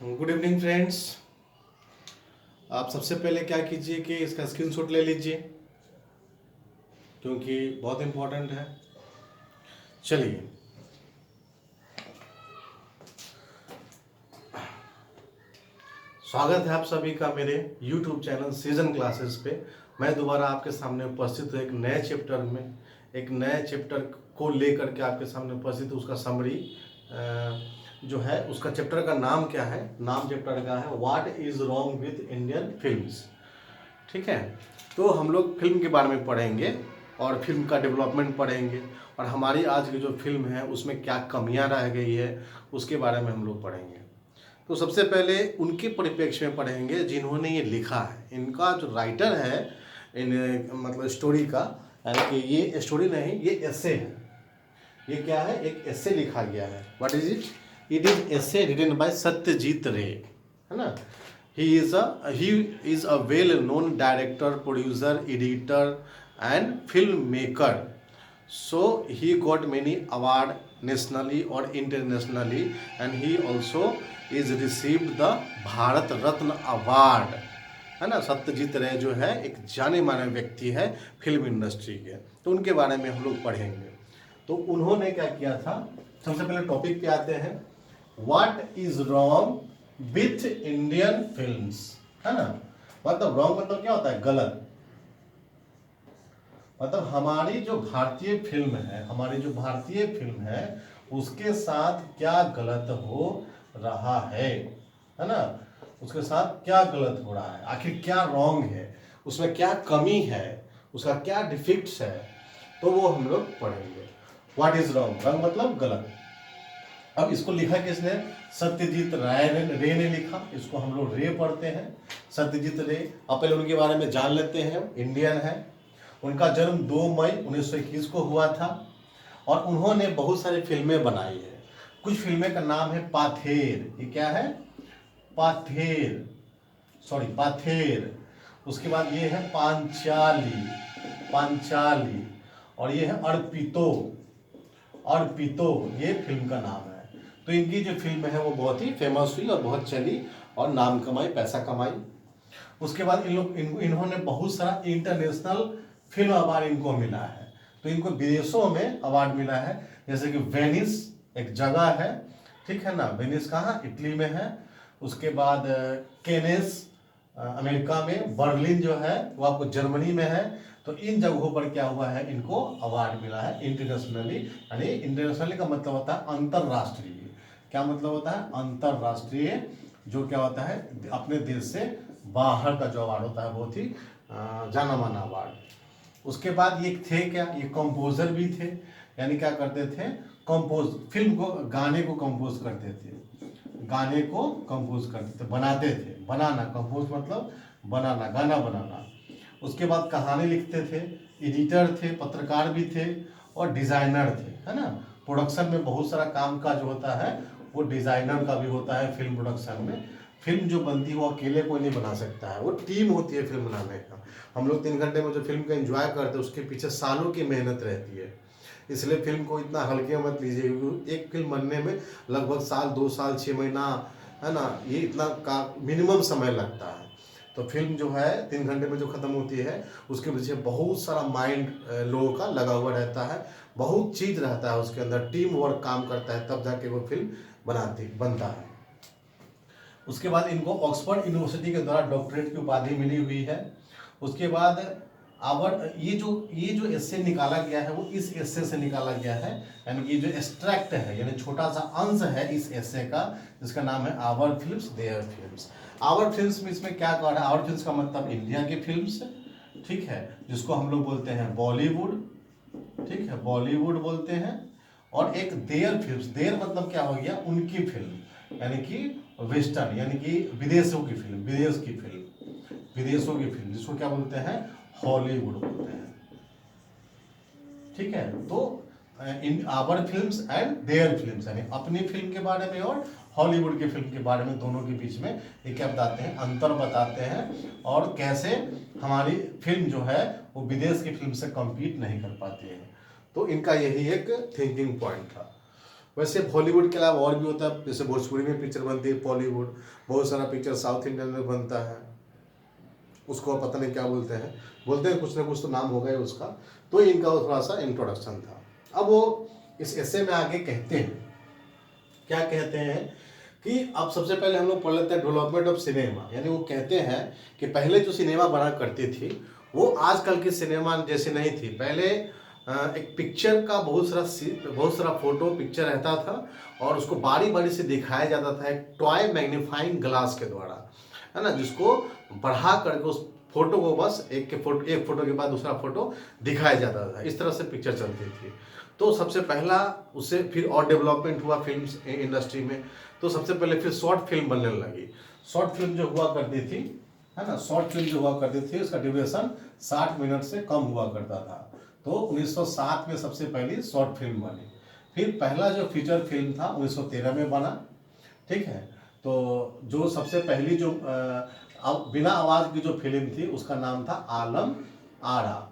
Good evening friends. आप सबसे पहले क्या कीजिए कि इसका स्क्रीनशॉट ले लीजिए क्योंकि बहुत इम्पोर्टेंट है। चलिए, स्वागत है आप सभी का मेरे YouTube चैनल सीजन क्लासेस पे। मैं दोबारा आपके सामने उपस्थित हूँ एक नए चैप्टर को लेकर के आपके सामने उपस्थित हूँ। उसका समरी जो है, उसका चैप्टर का नाम क्या है? नाम चैप्टर का है what is wrong with Indian films. ठीक है, तो हम लोग फिल्म के बारे में पढ़ेंगे और फिल्म का डेवलपमेंट पढ़ेंगे और हमारी आज की जो फिल्म है उसमें क्या कमियां रह गई है उसके बारे में हम लोग पढ़ेंगे। तो सबसे पहले उनके परिप्रेक्ष्य में पढ़ेंगे जिन्होंने ये लिखा है। इनका जो राइटर है इन मतलब स्टोरी का, यानी कि ये स्टोरी नहीं, ये एसे है। ये क्या है? एक एसे लिखा गया है। What is it? It is essay written by Satyajit Ray, है ना। He is a well-known director, producer, editor, and filmmaker. So he got many award nationally or internationally, and he also is received the Bharat Ratna award, है ना। सत्यजीत रे जो है एक जाने माने व्यक्ति है फिल्म इंडस्ट्री के, तो उनके बारे में हम लोग पढ़ेंगे। तो उन्होंने क्या किया था, सबसे पहले टॉपिक पे आते हैं। What is wrong with Indian films, है ना। मतलब रॉन्ग मतलब क्या होता है? गलत। मतलब हमारी जो भारतीय फिल्म है उसके साथ क्या गलत हो रहा है ना। उसके साथ क्या गलत हो रहा है, आखिर क्या रॉन्ग है, उसमें क्या कमी है, उसका क्या डिफिक्ट्स है, तो वो हम लोग पढ़ेंगे। व्हाट इज रॉन्ग, रॉन्ग मतलब गलत। अब इसको लिखा किसने? सत्यजीत रे ने लिखा। इसको हम लोग रे पढ़ते हैं, सत्यजीत रे। अब पहले उनके बारे में जान लेते हैं। इंडियन है, उनका जन्म 2 मई 1921 को हुआ था और उन्होंने बहुत सारी फिल्में बनाई है। कुछ फिल्में का नाम है पाथेर। ये क्या है? पाथेर, पाथेर। उसके बाद ये है पांचाली, और ये है अर्पितो, ये फिल्म का नाम है। तो इनकी जो फिल्म है वो बहुत ही फेमस हुई और बहुत चली और नाम कमाई, पैसा कमाई। उसके बाद इन्होंने बहुत सारा इंटरनेशनल फिल्म अवार्ड इनको मिला है। तो इनको विदेशों में अवार्ड मिला है, जैसे कि वेनिस एक जगह है, ठीक है ना। वेनिस कहाँ? इटली में है। उसके बाद केनेस अमेरिका में, बर्लिन जो है वो आपको जर्मनी में है। तो इन जगहों पर क्या हुआ है, इनको अवार्ड मिला है इंटरनेशनली। यानी इंटरनेशनली का मतलब होता है अंतरराष्ट्रीय। क्या मतलब होता है? अंतरराष्ट्रीय, जो क्या होता है अपने देश से बाहर का जो अवार्ड होता है, बहुत ही जाना माना अवार्ड। उसके बाद ये थे क्या, ये कंपोजर भी थे। यानी क्या करते थे? कंपोज, फिल्म को, गाने को कंपोज करते थे, बनाते थे। बनाना, कंपोज मतलब बनाना, गाना बनाना। उसके बाद कहानी लिखते थे, एडिटर थे, पत्रकार भी थे और डिजाइनर थे, है ना। प्रोडक्शन में बहुत सारा काम का जो होता है वो डिजाइनर का भी होता है। फिल्म प्रोडक्शन में फिल्म जो बनती है वो अकेले कोई नहीं बना सकता है, वो टीम होती है फिल्म बनाने का। हम लोग 3 घंटे में जो फिल्म का एंजॉय करते हैं उसके पीछे सालों की मेहनत रहती है। इसलिए फिल्म को इतना हल्के मत लीजिए, क्योंकि एक फिल्म बनने में लगभग साल, 2 साल, 6 महीना, है ना, ये इतना का मिनिमम समय लगता है। तो फिल्म जो है 3 घंटे में जो खत्म होती है उसके पीछे बहुत सारा माइंड लोगों का लगा हुआ रहता है, बहुत चीज रहता है उसके अंदर, टीम वर्क काम करता है, तब जाके वो फिल्म बनता है। उसके बाद इनको ऑक्सफोर्ड यूनिवर्सिटी के द्वारा डॉक्टरेट की उपाधि मिली हुई है। उसके बाद ये जो एस्से निकाला गया है वो इस एस्से से निकाला गया है, यानी कि जो एक्सट्रैक्ट है, यानी छोटा सा अंश है इस एस्से का, जिसका नाम है our films their films. Our films में इसमें क्या कह रहा है? आवर फिल्म्स का मतलब इंडिया की फिल्म्स, ठीक है, जिसको हम लोग बोलते हैं बॉलीवुड, ठीक है, बॉलीवुड बोलते हैं। और एक देयर फिल्म्स, देयर मतलब क्या हो गया? उनकी फिल्म, यानी कि वेस्टर्न, यानी कि विदेशों की फिल्म, विदेशों की फिल्म, जिसको क्या बोलते हैं? हॉलीवुड बोलते हैं, ठीक है। तो in our films and their films, यानी अपनी फिल्म के बारे में और हॉलीवुड की फिल्म के बारे में, दोनों के बीच में ये क्या बताते हैं? अंतर बताते हैं, और कैसे हमारी फिल्म जो है वो विदेश की फिल्म से कम्पीट नहीं कर पाती है। तो इनका यही एक थिंकिंग पॉइंट था। वैसे बॉलीवुड के अलावा और भी होता है, जैसे भोजपुरी में पिक्चर बनती है, बॉलीवुड, बहुत सारा पिक्चर साउथ इंडियन में बनता है, उसको पता नहीं क्या बोलते हैं कुछ ना कुछ तो नाम होगा ही उसका। तो इनका थोड़ा सा इंट्रोडक्शन था। अब वो इस ऐसे में आगे कहते हैं, क्या कहते हैं कि अब सबसे पहले हम लोग पढ़ लेते हैं डेवलपमेंट ऑफ सिनेमा। यानी वो कहते हैं कि पहले जो सिनेमा बना करती थी वो आजकल की सिनेमा जैसे नहीं थी। पहले एक पिक्चर का बहुत सारा फोटो पिक्चर रहता था और उसको बारी बारी से दिखाया जाता था एक टॉय मैग्नीफाइंग ग्लास के द्वारा, है ना, जिसको बढ़ा करके उस फोटो को बस एक फोटो के बाद दूसरा फोटो दिखाया जाता था। इस तरह से पिक्चर चलती थी। तो सबसे पहला उससे फिर और डेवलपमेंट हुआ फिल्म इंडस्ट्री में। तो सबसे पहले फिर शॉर्ट फिल्म बनने लगी। शॉर्ट फिल्म जो हुआ करती थी, है ना, शॉर्ट फिल्म जो हुआ करती थी उसका ड्यूरेशन 60 मिनट से कम हुआ करता था। तो 1907 में सबसे पहली शॉर्ट फिल्म बनी। फिर पहला जो फीचर फिल्म था 1913 में बना। ठीक है। तो जो सबसे पहली जो बिना आवाज की जो फिल्म थी उसका नाम था आलम आरा।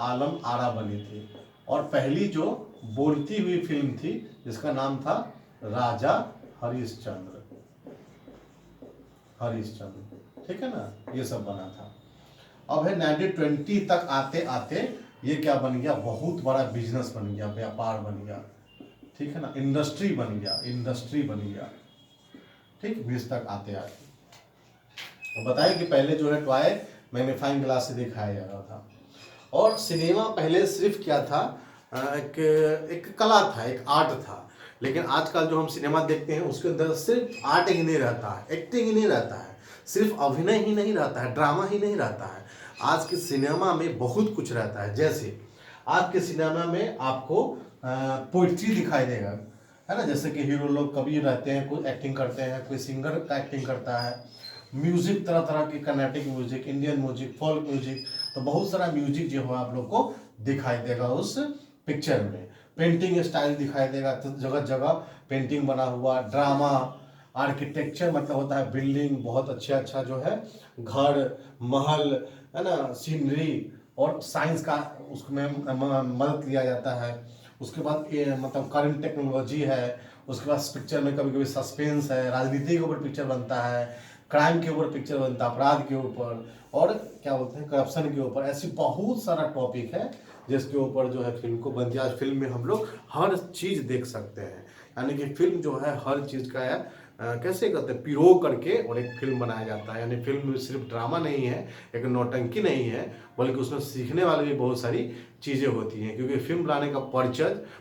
आलम आरा बनी थी। और पहली जो बोलती हुई फिल्म थी जिसका नाम था राजा हरिश्चंद्र। ठीक है ना, ये सब बना था। अब है 1920 तक आते आते ये क्या बन गया, बहुत बड़ा बिजनेस बन गया, व्यापार बन गया। ठीक है ना, इंडस्ट्री बन गया। ठीक, 20 तक आते आते बताइए कि पहले जो है टॉय मैग्नीफाइंग ग्लास से दिखाया जा रहा था। और सिनेमा पहले सिर्फ क्या था, एक कला था, एक आर्ट था। लेकिन आजकल जो हम सिनेमा देखते हैं उसके अंदर सिर्फ आर्ट ही नहीं रहता है, एक्टिंग ही नहीं रहता है, सिर्फ अभिनय ही नहीं रहता है, ड्रामा ही नहीं रहता है। आज के सिनेमा में बहुत कुछ रहता है। जैसे आज के सिनेमा में आपको पोइट्री दिखाई देगा, है ना, जैसे कि हीरो लोग कवि रहते हैं, कोई एक्टिंग करते हैं, कोई सिंगर का एक्टिंग करता है। म्यूजिक, तरह तरह की Carnatic music, Indian music, folk music, तो बहुत सारा म्यूजिक जो है आप लोग को दिखाई देगा उस पिक्चर में। पेंटिंग स्टाइल दिखाई देगा, तो जगह जगह पेंटिंग बना हुआ। ड्रामा, आर्किटेक्चर मतलब होता है बिल्डिंग, बहुत अच्छा जो है घर, महल, है ना, सीनरी, और साइंस का उसमें मदद लिया जाता है। उसके बाद मतलब करंट टेक्नोलॉजी है। उसके बाद पिक्चर में कभी कभी सस्पेंस है, राजनीति के ऊपर पिक्चर बनता है, क्राइम के ऊपर पिक्चर बनता है, अपराध के ऊपर, और क्या बोलते हैं करप्शन के ऊपर। ऐसी बहुत सारा टॉपिक है जिसके ऊपर जो है फिल्म को बनती है। आज फिल्म में हम लोग हर चीज़ देख सकते हैं। यानी कि फिल्म जो है हर चीज़ का है कैसे कहते हैं, पिरो करके और एक फिल्म बनाया जाता है। यानी फिल्म में सिर्फ ड्रामा नहीं है, एक नौटंकी नहीं है, बल्कि उसमें सीखने वाली भी बहुत सारी चीज़ें होती हैं। क्योंकि फिल्म बनाने का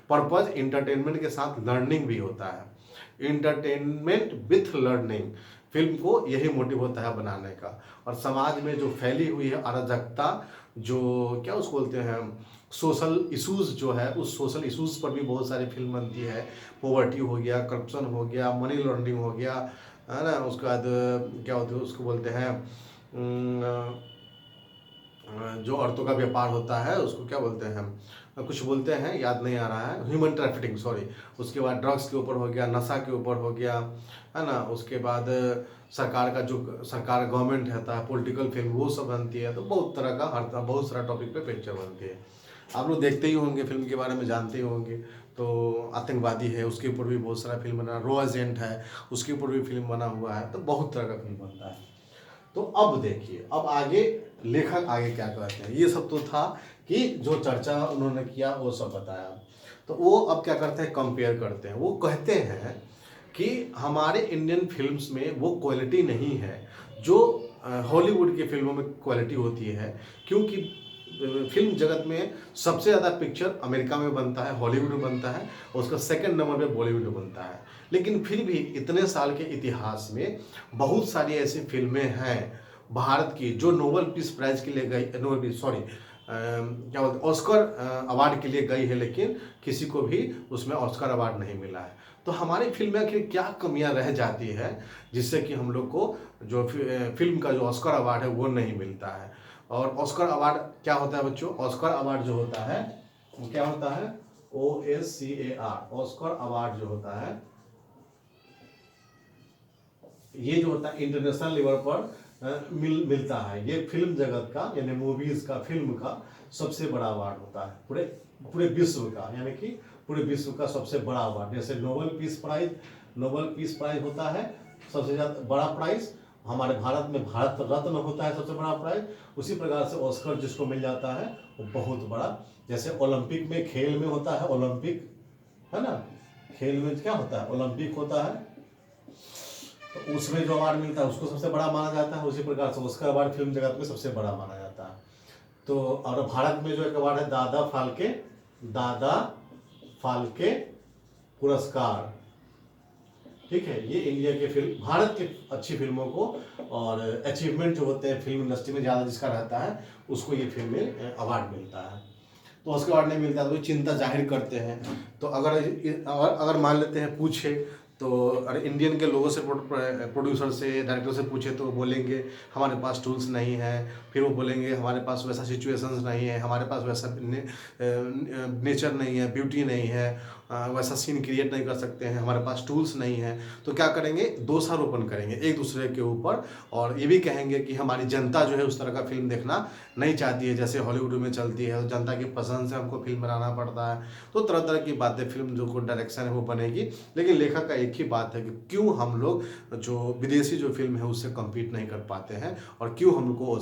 पर्पज इंटरटेनमेंट के साथ लर्निंग भी होता है। इंटरटेनमेंट विथ लर्निंग, फिल्म को यही मोटिव होता है बनाने का। और समाज में जो फैली हुई है अराजकता, जो क्या उसको बोलते हैं सोशल इश्यूज जो है, उस सोशल इश्यूज पर भी बहुत सारी फिल्म बनती है। पॉवर्टी हो गया, करप्शन हो गया, मनी लॉन्ड्रिंग हो गया, है ना, उसके बाद क्या होते हैं उसको बोलते हैं जो औरतों का व्यापार होता है उसको क्या बोलते हैं, कुछ बोलते हैं याद नहीं आ रहा है, ह्यूमन ट्रैफिकिंग, सॉरी। उसके बाद ड्रग्स के ऊपर हो गया, नशा के ऊपर हो गया, है ना। उसके बाद सरकार का जो सरकार गवर्नमेंट रहता है, पॉलिटिकल फिल्म वो सब बनती है। तो बहुत तरह का बहुत सारा टॉपिक पे पिक्चर बनती है। आप लोग देखते ही होंगे, फिल्म के बारे में जानते ही होंगे। तो आतंकवादी है उसके ऊपर भी बहुत सारा फिल्म बना, रॉ एजेंट है उसके ऊपर भी फिल्म बना हुआ है। तो बहुत तरह का फिल्म बनता है। तो अब देखिए, अब आगे लेखक आगे क्या कहते हैं। ये सब तो था कि जो चर्चा उन्होंने किया वो सब बताया। तो वो अब क्या करते हैं, कंपेयर करते हैं। वो कहते हैं कि हमारे इंडियन फिल्म्स में वो क्वालिटी नहीं है जो हॉलीवुड की फिल्मों में क्वालिटी होती है। क्योंकि फिल्म जगत में सबसे ज़्यादा पिक्चर अमेरिका में बनता है, हॉलीवुड में बनता है, और उसका सेकंड नंबर पे बॉलीवुड में बनता है। लेकिन फिर भी इतने साल के इतिहास में बहुत सारी ऐसी फिल्में हैं भारत की जो नोबेल पीस प्राइज के लिए गई, नोबेल पीस सॉरी क्या बोलते ऑस्कर अवार्ड के लिए गई है, लेकिन किसी को भी उसमें ऑस्कर अवार्ड नहीं मिला है। तो हमारी फिल्म में आखिर क्या कमियां रह जाती है जिससे कि हम लोग को जो फिल्म का जो ऑस्कर अवार्ड है वो नहीं मिलता है। और ऑस्कर अवार्ड क्या होता है बच्चों, ऑस्कर अवार्ड जो होता है वो क्या होता है, OSCAR, ऑस्कर अवार्ड जो होता है, ये जो होता है इंटरनेशनल लेवल पर मिलता है। ये फिल्म जगत का यानी मूवीज का, फिल्म का सबसे बड़ा अवार्ड होता है पूरे विश्व का, यानी कि पूरे विश्व का सबसे बड़ा अवार्ड। जैसे नोबेल पीस प्राइज होता है सबसे ज़्यादा बड़ा प्राइज, हमारे भारत में भारत रत्न होता है सबसे बड़ा प्राइज, उसी प्रकार से ऑस्कर जिसको मिल जाता है वो बहुत बड़ा। जैसे ओलंपिक में, खेल में होता है ओलंपिक, है ना, खेल में क्या होता है ओलंपिक होता है, तो उसमें जो अवार्ड मिलता है उसको सबसे बड़ा माना जाता है। उसी प्रकार से ऑस्कर अवार्ड फिल्म जगत में सबसे बड़ा माना जाता है। तो और भारत में जो एक अवार्ड है दादा फाल्के पुरस्कार, ठीक है, ये इंडिया के फिल्म, भारत के अच्छी फिल्मों को और अचीवमेंट जो होते हैं फिल्म इंडस्ट्री में ज़्यादा जिसका रहता है उसको ये फिल्म में अवार्ड मिलता है। तो उसके अवार्ड नहीं मिलता तो चिंता जाहिर करते हैं। तो अगर मान लेते हैं पूछे तो अरे इंडियन के लोगों से, प्रोड्यूसर से, डायरेक्टर से पूछे तो वोलेंगे हमारे पास टूल्स नहीं है, फिर वो बोलेंगे हमारे पास वैसा सिचुएशंस नहीं है, हमारे पास वैसा नेचर नहीं है, ब्यूटी नहीं है, वैसा सीन क्रिएट नहीं कर सकते हैं, हमारे पास टूल्स नहीं है। तो क्या करेंगे, दोषारोपण करेंगे एक दूसरे के ऊपर, और ये भी कहेंगे कि हमारी जनता जो है उस तरह का फिल्म देखना नहीं चाहती है जैसे हॉलीवुड में चलती है, तो जनता की पसंद से हमको फिल्म बनाना पड़ता है। तो तरह तरह की बातें, फिल्म जो को डायरेक्शन है वो बनेगी, लेकिन लेखक का एक ही बात है कि क्यों हम लोग जो विदेशी जो फिल्म है उससे कम्पीट नहीं कर पाते हैं, और क्यों हमको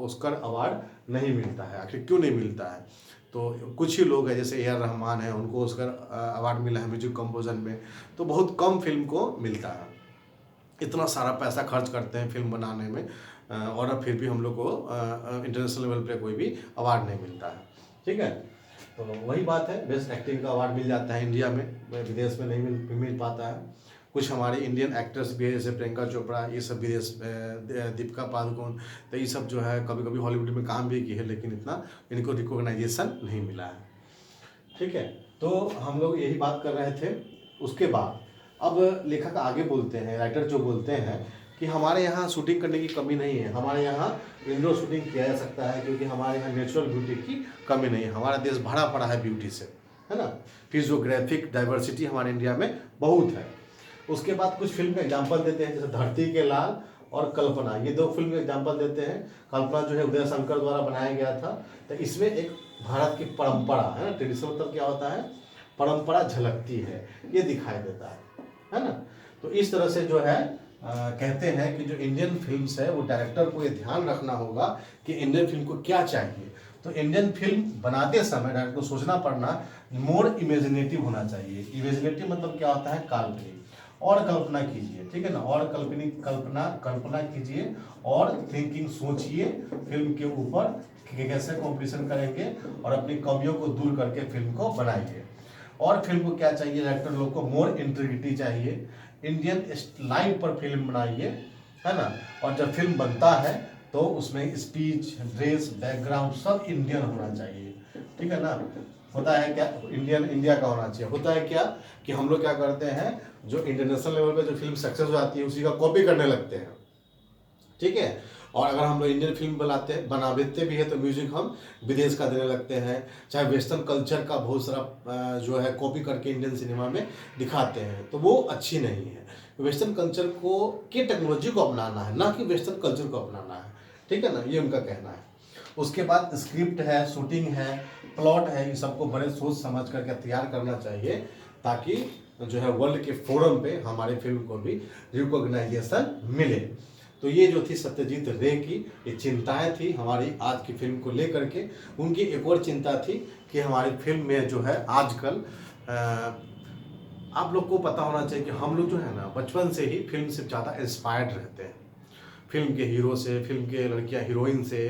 ऑस्कर अवार्ड नहीं मिलता है, आखिर क्यों नहीं मिलता है। तो कुछ ही लोग हैं जैसे ए आर रहमान है, उनको ऑस्कर अवार्ड मिला है म्यूजिक कंपोजन में, तो बहुत कम फिल्म को मिलता है। इतना सारा पैसा खर्च करते हैं फिल्म बनाने में, और अब फिर भी हम लोग को इंटरनेशनल लेवल पे कोई भी अवार्ड नहीं मिलता है, ठीक है। तो वही बात है, बेस्ट एक्टिंग का अवार्ड मिल जाता है इंडिया में, विदेश में नहीं मिल पाता है। कुछ हमारे इंडियन एक्टर्स भी है जैसे प्रियंका चोपड़ा, ये सब विदेश, दीपिका पादुकोण, तो ये सब जो है कभी कभी हॉलीवुड में काम भी की है, लेकिन इतना इनको रिकॉग्नाइजेशन नहीं मिला है, ठीक है। तो हम लोग यही बात कर रहे थे। उसके बाद अब लेखक आगे बोलते हैं, राइटर जो बोलते हैं कि हमारे यहाँ शूटिंग करने की कमी नहीं है, हमारे यहाँ इंडोर शूटिंग किया जा सकता है, क्योंकि हमारे यहाँ नेचुरल ब्यूटी की कमी नहीं है, हमारा देश भरा पड़ा है ब्यूटी से, है ना। फिर जियोग्राफिक डाइवर्सिटी हमारे इंडिया में बहुत है। उसके बाद कुछ फिल्म का एग्जाम्पल देते हैं, जैसे धरती के लाल और कल्पना, ये दो फिल्म का एग्जाम्पल देते हैं। कल्पना जो है उदय शंकर द्वारा बनाया गया था, तो इसमें एक भारत की परंपरा है ना, ट्रेडिशनल मतलब क्या होता है, परंपरा झलकती है, ये दिखाई देता है ना। तो इस तरह से जो है कहते हैं कि जो इंडियन फिल्म्स है वो डायरेक्टर को ये ध्यान रखना होगा कि इंडियन फिल्म को क्या चाहिए। तो इंडियन फिल्म बनाते समय डायरेक्टर को सोचना पड़ना मोर इमेजिनेटिव होना चाहिए। इमेजिनेटिव मतलब क्या होता है, काल्पनिक, और कल्पना कीजिए, ठीक है ना, और कल्पना कीजिए और थिंकिंग सोचिए फिल्म के ऊपर कि कैसे कंपटीशन करेंगे, और अपनी कमियों को दूर करके फिल्म को बनाइए। और फिल्म को क्या चाहिए, डायरेक्टर लोग को मोर इंटीग्रिटी चाहिए, इंडियन लाइन पर फिल्म बनाइए, है ना। और जब फिल्म बनता है तो उसमें स्पीच, ड्रेस, बैकग्राउंड सब इंडियन होना चाहिए, ठीक है ना। होता है क्या, इंडिया का होना चाहिए। होता है क्या कि हम लोग क्या करते हैं, जो इंटरनेशनल लेवल पे जो फिल्म सक्सेस हो जाती है उसी का कॉपी करने लगते हैं, ठीक है। और अगर हम लोग इंडियन फिल्म बनाते भी है तो म्यूजिक हम विदेश का देने लगते हैं, चाहे वेस्टर्न कल्चर का बहुत सारा जो है कॉपी करके इंडियन सिनेमा में दिखाते हैं, तो वो अच्छी नहीं है। वेस्टर्न कल्चर को की टेक्नोलॉजी को अपनाना है, ना कि वेस्टर्न कल्चर को अपनाना है, ठीक है ना, ये उनका कहना है। उसके बाद स्क्रिप्ट है, शूटिंग है, प्लॉट है, ये सबको बड़े सोच समझ करके तैयार करना चाहिए, ताकि जो है वर्ल्ड के फोरम पे हमारी फिल्म को भी रिकॉग्नाइजेशन मिले। तो ये जो थी सत्यजीत रे की ये चिंताएं थी हमारी आज की फिल्म को लेकर के। उनकी एक और चिंता थी कि हमारी फिल्म में जो है आजकल आप लोग को पता होना चाहिए कि हम लोग जो है ना बचपन से ही फिल्म से ज़्यादा इंस्पायर्ड रहते हैं, फिल्म के हीरो से, फिल्म के लड़कियां हीरोइन से,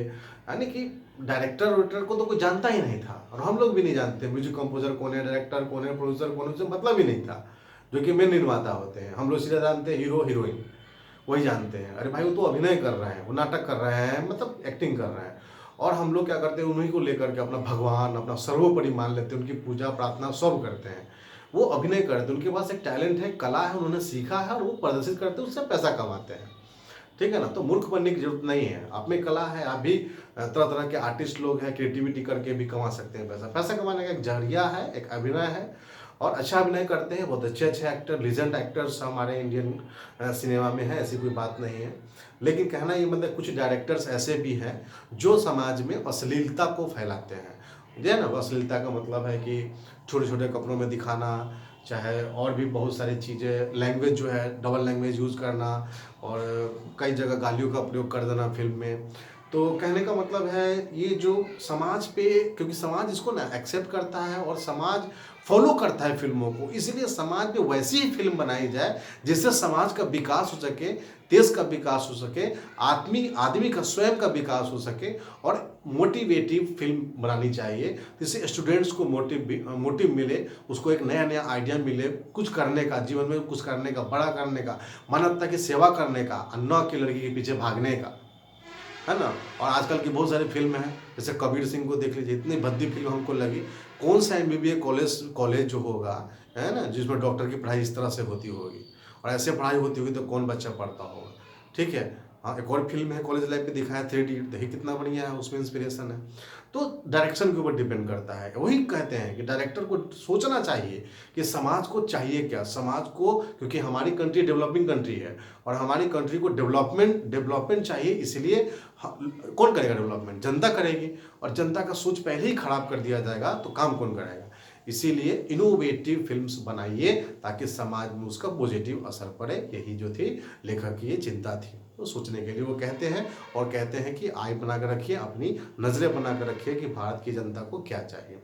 यानी कि डायरेक्टर को तो कोई जानता ही नहीं था, और हम लोग भी नहीं जानते म्यूजिक कंपोजर कौन है, डायरेक्टर कौन है, प्रोड्यूसर कौन है, उसे मतलब ही नहीं था, जो कि मेन निर्माता होते हैं। हम लोग सीधे जानते हैं हीरो हीरोइन, वही जानते हैं, अरे भाई वो तो अभिनय कर रहे हैं, वो नाटक कर रहे हैं, मतलब एक्टिंग कर रहे हैं। और हम लोग क्या करते हैं, उन्हीं को लेकर के अपना भगवान, अपना सर्वोपरि मान लेते हैं, उनकी पूजा प्रार्थना सब करते हैं। वो अभिनय करते हैं, उनके पास एक टैलेंट है, कला है, उन्होंने सीखा है, और वो प्रदर्शित करते हैं, उससे पैसा कमाते हैं, ठीक है ना। तो मूर्ख बनने की जरूरत नहीं है, आप में कला है, आप भी तरह तरह के आर्टिस्ट लोग हैं, क्रिएटिविटी करके भी कमा सकते हैं पैसा। पैसा कमाने का एक जरिया है, एक अभिनय है, और अच्छा अभिनय करते हैं, बहुत अच्छे अच्छे एक्टर, लीजेंड एक्टर्स हमारे इंडियन सिनेमा में है, ऐसी कोई बात नहीं है। लेकिन कहना ये मतलब कुछ डायरेक्टर्स ऐसे भी हैं जो समाज में अश्लीलता को फैलाते हैं, जो है ना, वो अश्लीलता का मतलब है कि छोटे छोटे कपड़ों में दिखाना, चाहे और भी बहुत सारी चीज़ें, लैंग्वेज जो है डबल लैंग्वेज यूज़ करना, और कई जगह गालियों का प्रयोग कर देना फिल्म में। तो कहने का मतलब है ये जो समाज पे, क्योंकि समाज इसको ना एक्सेप्ट करता है और समाज फॉलो करता है फिल्मों को, इसलिए समाज में वैसी ही फिल्म बनाई जाए जिससे समाज का विकास हो सके, देश का विकास हो सके, आदमी का स्वयं का विकास हो सके, और मोटिवेटिव फिल्म बनानी चाहिए जिससे स्टूडेंट्स को मोटिव मिले, उसको एक नया नया आइडिया मिले कुछ करने का, जीवन में कुछ करने का, बड़ा करने का, मानवता की सेवा करने का, अन्ना की लड़की के पीछे भागने का, है ना। और आजकल की बहुत सारी फिल्म हैं, जैसे कबीर सिंह को देख लीजिए, इतनी भद्दी फिल्म हमको लगी। कौन सा MBBS कॉलेज जो होगा, है ना, जिसमें डॉक्टर की पढ़ाई इस तरह से होती होगी, और ऐसे पढ़ाई होती होगी तो कौन बच्चा पढ़ता होगा। ठीक है। हाँ, एक और फिल्म है कॉलेज लाइफ पे दिखाया 3 इडियट, देखिए कितना बढ़िया है, उसमें इंस्पिरेशन है। तो डायरेक्शन के ऊपर डिपेंड करता है। वही कहते हैं कि डायरेक्टर को सोचना चाहिए कि समाज को चाहिए क्या, समाज को, क्योंकि हमारी कंट्री डेवलपिंग कंट्री है और हमारी कंट्री को डेवलपमेंट चाहिए, इसलिए कौन करेगा डेवलपमेंट? जनता करेगी, और जनता का सोच पहले ही खराब कर दिया जाएगा तो काम कौन करेगा? इसीलिए इनोवेटिव फिल्म्स बनाइए ताकि समाज में उसका पॉजिटिव असर पड़े। यही जो थी लेखक की ये चिंता थी, तो सोचने के लिए वो कहते हैं, और कहते हैं कि आई बना कर रखिए, अपनी नज़रें बना कर रखिए कि भारत की जनता को क्या चाहिए।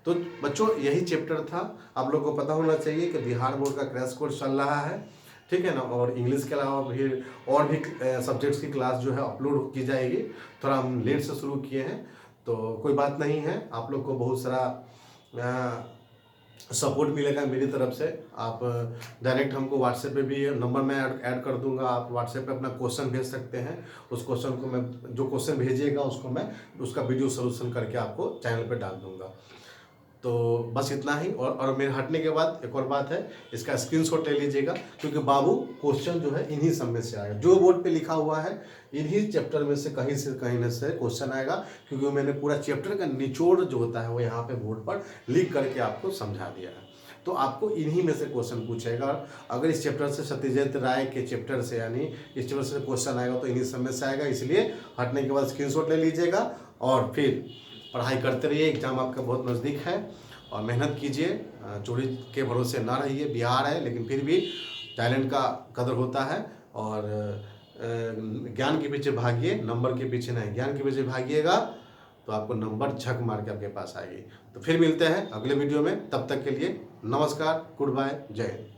तो बच्चों यही चैप्टर था। आप लोग को पता होना चाहिए कि बिहार बोर्ड का क्रैश कोर्स चल रहा है, ठीक है ना, और इंग्लिश के अलावा भी और भी सब्जेक्ट्स की क्लास जो है अपलोड की जाएगी। थोड़ा हम लेट से शुरू किए हैं, तो कोई बात नहीं है, आप लोग को बहुत सारा सपोर्ट मिलेगा मेरी तरफ से। आप डायरेक्ट हमको व्हाट्सएप पे भी नंबर मैं ऐड कर दूंगा, आप व्हाट्सएप पे अपना क्वेश्चन भेज सकते हैं। उस क्वेश्चन को मैं, जो क्वेश्चन भेजिएगा उसको मैं उसका वीडियो सोल्यूशन करके आपको चैनल पे डाल दूंगा। तो बस इतना ही। और मेरे हटने के बाद एक और बात है, इसका स्क्रीनशॉट ले लीजिएगा, क्योंकि बाबू क्वेश्चन जो है इन्हीं सब में से आएगा, जो बोर्ड पे लिखा हुआ है इन्हीं चैप्टर में से कहीं न से क्वेश्चन आएगा, क्योंकि मैंने पूरा चैप्टर का निचोड़ जो होता है वो यहाँ पे बोर्ड पर लिख करके आपको समझा दिया है। तो आपको इन्हीं में से क्वेश्चन पूछेगा। अगर इस चैप्टर से सत्यजीत राय के चैप्टर से, यानी इस चैप्टर से क्वेश्चन आएगा तो इन्हीं सब में से आएगा, इसलिए हटने के बाद स्क्रीनशॉट ले लीजिएगा और फिर पढ़ाई करते रहिए। एग्जाम आपका बहुत नज़दीक है और मेहनत कीजिए, चोरी के भरोसे ना रहिए। बिहार है लेकिन फिर भी टैलेंट का कदर होता है, और ज्ञान के पीछे भागिए, नंबर के पीछे नहीं। ज्ञान के पीछे भागिएगा तो आपको नंबर झक मार के आपके पास आएगी। तो फिर मिलते हैं अगले वीडियो में, तब तक के लिए नमस्कार, गुड बाय, जय हिंद।